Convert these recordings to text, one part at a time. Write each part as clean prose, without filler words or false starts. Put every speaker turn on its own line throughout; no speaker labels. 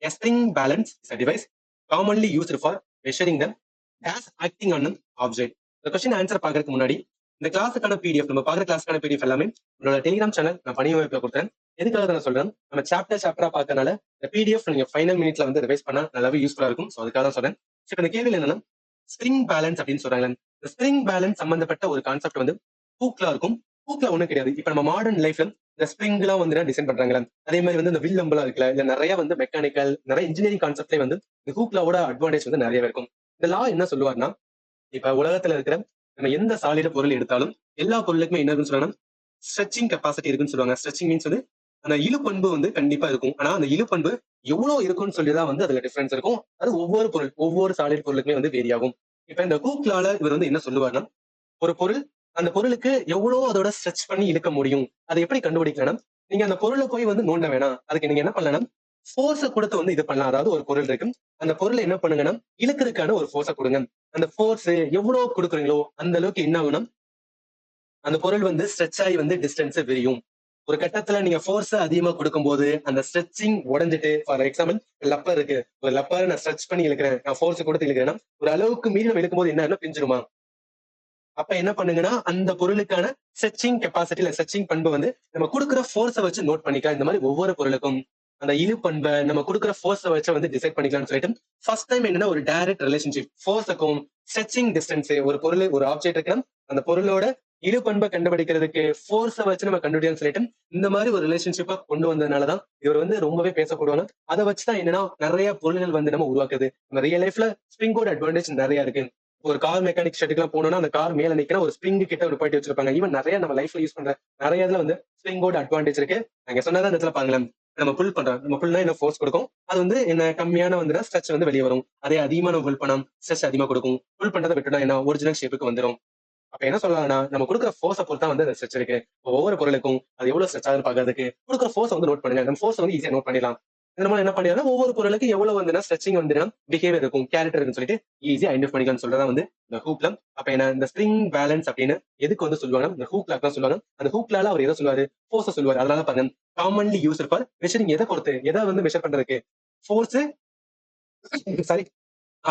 A spring balance is a device commonly used for measuring the as acting on an object. இந்த question answer பாக்குறதுக்கு முன்னாடி இந்த கிளாஸுக்கான PDF நம்ம பாக்குற கிளாஸ்க்கான PDF எல்லாமே என்னோட டெலிகிராம் சேனல் நான் பணியமைப்புல கொடுத்தேன். எதுக்காக நான் சொல்றேன், நம்ம சாப்டரா பார்க்கறனால இந்த பிடிஎஃப் நீங்க ஃபைனல் மினிட்ல வந்து ரிவைஸ் பண்ணா நல்லாவே யூஸ்ஃபுல்லா இருக்கும். ஸோ அதுக்காக தான் சொல்றேன். இப்போ இந்த கேள்வியில் என்னன்னா ஸ்ப்ரிங் பேலன்ஸ் அப்படின்னு சொல்றாங்க. இந்த ஸ்ப்ரிங் பேலன்ஸ் சம்பந்தப்பட்ட ஒரு கான்செப்ட் வந்து ஹூக்ல இருக்கும். ஹூக்ல ஒண்ணும் கிடையாது. இப்ப நம்ம மாடர்ன் லைஃப்ல இந்த ஸ்ப்ரிங் எல்லாம் வந்து டிசைன் பண்றாங்க. அதே மாதிரி வந்து இந்த வில் அம்பெல்லாம் இருக்குல்ல, இல்ல நிறைய வந்து மெக்கானிக்கல் நிறைய இன்ஜினியரிங் கான்செப்ட்லேயே வந்து இந்த ஹூக்லாவோட அட்வான்டேஜ் வந்து நிறையவே இருக்கும். இந்த லா என்ன சொல்லுவாருன்னா, இப்ப உலகத்துல இருக்கிற நம்ம எந்த சாலிட பொருள் எடுத்தாலும் எல்லா பொருளுக்குமே என்ன இருக்குன்னு சொல்றாங்கன்னா ஸ்ட்ரெச்சிங் கெப்பாசிட்டி இருக்குன்னு சொல்லுவாங்க. ஸ்ட்ரெச்சிங் மீன்ஸ் வந்து அந்த இழுப்பண்பு வந்து கண்டிப்பா இருக்கும். ஆனா அந்த இழுப்பண்பு எவ்வளவு இருக்கும்னு சொல்லிதான் வந்து அதுல டிஃபரன்ஸ் இருக்கும். அது ஒவ்வொரு பொருள் ஒவ்வொரு சாலிட் பொருளுக்குமே வந்து வேரி ஆகும். இப்ப இந்த ஹூக்லால இவர் வந்து என்ன சொல்லுவாருன்னா, ஒரு பொருள் அந்த பொருளுக்கு எவ்வளவு அதோட ஸ்ட்ரெச் பண்ணி இழுக்க முடியும், அதை எப்படி கண்டுபிடிக்கணும், நீங்க அந்த பொருளை போய் வந்து நோண்ட வேணாம். அதுக்கு நீங்க என்ன பண்ணலாம், ஃபோர்ஸை கொடுத்து வந்து இது பண்ணலாம். அதாவது ஒரு பொருள் இருக்கு, அந்த பொருளை என்ன பண்ணுங்கன்னா இழுக்கிறதுக்கான ஒரு ஃபோர்ஸை கொடுங்க. அந்த ஃபோர்ஸ் எவ்வளவு கொடுக்குறீங்களோ அந்த அளவுக்கு என்ன ஆகும்னா அந்த பொருள் வந்து ஸ்ட்ரெச் ஆகி வந்து டிஸ்டன்ஸ் விரியும். ஒரு கட்டத்துல நீங்க ஃபோர்ஸ் அதிகமா கொடுக்கும்போது அந்த ஸ்ட்ரெச்சிங் உடஞ்சிட்டு, ஃபார் எக்ஸாம்பிள் லப்பர் இருக்கு, ஒரு லப்பர் நான் ஸ்ட்ரெச் பண்ணி இழுக்கிறேன், நான் ஃபோர்ஸ் கொடுத்து இழுக்கிறேன்னா ஒரு அளவுக்கு மீறி நம்ம இழுக்கும் போது என்ன பிஞ்சிருமா. அப்ப என்ன பண்ணுங்கன்னா அந்த பொருளுக்கான ஸ்ட்ரெச்சிங் கெப்பாசிட்டி இல்ல ஸ்ட்ரெச்சிங் பண்பு வந்து நம்ம கொடுக்குற ஃபோர்ஸை வச்சு நோட் பண்ணிக்கலாம். இந்த மாதிரி ஒவ்வொரு பொருளுக்கும் அந்த இழு பண்பை நம்ம கொடுக்குற ஃபோர்ஸை வச்சு வந்து டிசைட் பண்ணிக்கலாம்னு சொல்லிட்டு ஃபர்ஸ்ட் டைம் என்னன்னா ஒரு டைரக்ட் ரிலேஷன்ஷிப் ஃபோர்ஸுக்கும் ஸ்ட்ரெச்சிங் டிஸ்டன்ஸ், ஒரு பொருள் ஒரு ஆப்ஜெக்ட் இருக்குன்னா அந்த பொருளோட இழு பண்பை கண்டுபிடிக்கிறதுக்கு ஃபோர்ஸை வச்சு நம்ம கண்டுபிடிக்கலாம்னு சொல்லிட்டு இந்த மாதிரி ஒரு ரிலேஷன்ஷிப்பை கொண்டு வந்ததுனாலதான் இவர் வந்து ரொம்பவே பேசப்படுவாங்க. அதை வச்சுதான் என்னன்னா நிறைய பொருள்கள் வந்து நம்ம உருவாக்குது. நம்ம ரியல் லைஃப்ல ஸ்ப்ரிங்கோட அட்வான்டேஜ் நிறைய இருக்கு. ஒரு கார் மெக்கானிக் ஷெட்டுக்கு எல்லாம் போனோம்னா அந்த கார் மேல நிக்கிற ஒரு ஸ்ப்ரிங் கிட்ட ஒரு போயிட்டு வச்சிருப்பாங்க. ஈவன் நிறைய நம்ம லைஃப்ல யூஸ் பண்ற நிறைய இதுல வந்து ஸ்ப்ரிங்கோட அட்வான்டேஜ் இருக்கு. நாங்க சொன்னதான் இந்த இடத்துல பாருங்களேன், நம்ம புல் பண்றோம், நம்ம புல்னா என்ன ஃபோர்ஸ் கொடுக்கும், அது வந்து என்ன கம்மியான வந்து ஸ்ட்ரெச் வந்து வெளியே வரும். அதே அதிகமா நம்ம புல் பண்ணா ஸ்ட்ரெச் அதிகமா கொடுக்கும். புல் பண்றதை விட்டுனா என்ன ஒரிஜினல் ஷேப்புக்கு வந்துடும். அப்ப என்ன சொல்லலாம்னா நம்ம கொடுக்குற ஃபோர்ஸை பொறுத்தா வந்து அந்த ஸ்ட்ரெச் இருக்கு. ஒவ்வொரு பொருளுக்கும் அது எவ்வளவு ஸ்ட்ரெச் ஆகுது பாக்குறதுக்கு கொடுக்குற ஃபோர்ஸ் வந்து நோட் பண்ணுங்க. நம்ம ஃபோர்ஸ் வந்து ஈஸியா நோட் பண்ணிடலாம். இந்த மாதிரி என்ன பண்ணிடலாம், ஒவ்வொரு பொருளுக்கு எவ்வளவு வந்து ஸ்ட்ரெச்சிங் வந்து பிஹேவியர் இருக்கும், கேரக்டர் இருக்குன்னு சொல்லிட்டு ஈஸியா ஐடென்டிஃபை பண்ணிக்கலாம்னு சொல்றதா வந்து இந்த ஹூக்ல. அப்ப என்ன இந்த ஸ்ப்ரிங் பேலன்ஸ் அப்படின்னு எதுக்கு வந்து சொல்லுவாங்க, இந்த ஹூக்லாக் தான் சொல்லுவாங்க. அந்த ஹூக்லால அவர் எதை சொல்லுவாரு, ஃபோர்ஸ் சொல்லுவாரு. அதனால பாருங்க காமன்லி யூஸ் ஃபார் மெஷரிங், எதை பொறுத்து எதை வந்து மெஷர் பண்றதுக்கு, ஃபோர்ஸ் சாரி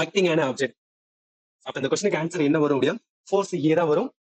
ஆக்டிங் ஆன ஆப்ஜெக்ட். அப்ப இந்த கொஸ்டினுக்கு ஆன்சர் என்ன வரும் அப்படின்னா ஃபோர்ஸ் ஏ தான் வரும்.